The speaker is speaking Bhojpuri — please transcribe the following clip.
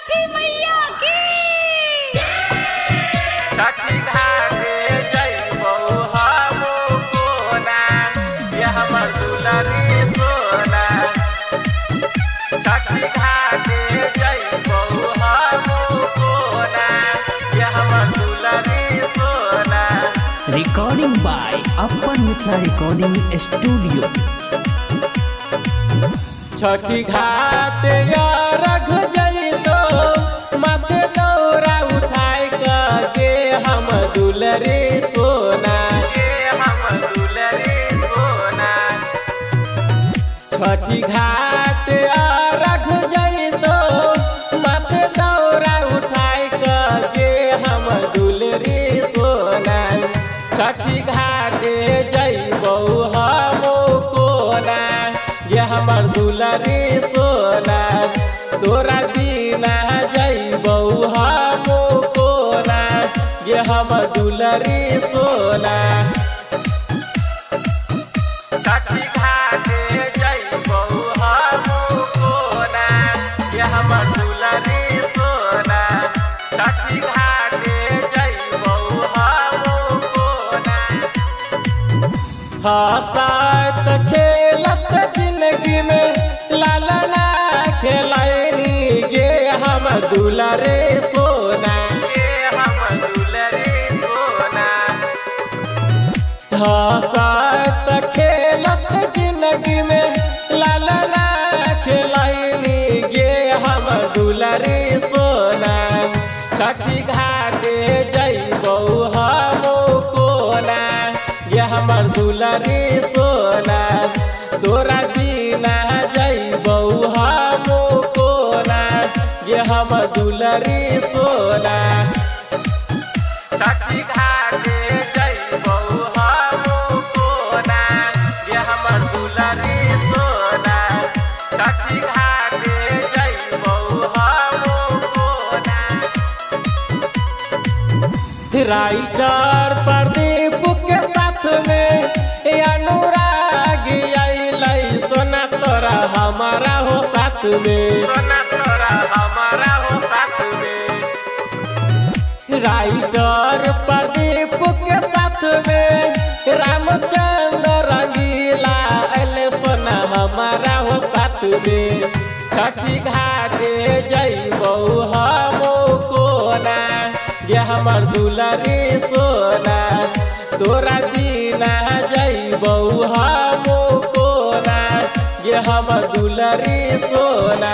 छठी मैया की। छठी घाटे जइबो हमो कोना, ये हमर दुलारी सोना। छठी घाटे जइबो हमो कोना, ये हमर दुलारी सोना। रिकॉर्डिंग बाय अपन मिथिला रिकॉर्डिंग स्टूडियो। छठी घाट या रख जइतो, माथे दौरा उठाई के हम दुलरे सोना, हम दुलरे सोना। छठी घाट या रख जइतो, माथे दौरा उठाई के हम दुलरे सोना। छठी घाट जइबो हमो कोना, ये हमर दुलारी सोना। तोरा बिना जइबो हमो कोना, ये हमर दुलारी सोना। छठी घाटे जइबो हमो कोना, ये हमर दुलारी सोना। छठी घाटे जइबो हमो कोना। हंसत खेलत जिंदगी में लालना खेलैनी गे हम दुलारे सोना, हम दुलारे सोना। हंसत खेलत जिंदगी में लालना खेलैनी गे हम दुलारे सोना। छठी घाटे जइबो हमो कोना, ये हमर दुलारी सोना। तोरा बिना जइबो हमो कोना, ये हमर दुलारी सोना। छठी घाटे जइबो हमो कोना, ये हमर दुलारी सोना। छठी घाटे जइबो हमो कोना। राइटर प्रदीप के साथ में अनुराग अइलै सोना, तोरा हमारा हो साथ में, सोना तोरा हमारा हो साथ में। राइटर प्रदीप के साथ में रामचंद्र रंगीला अइलै सोना, हमारा हो साथ में। छठी घाटे जइबो हमो कोना, ये हमर दुलारी सोना। तोरा बिना जइबो हमो कोना, ये हमर दुलारी सोना।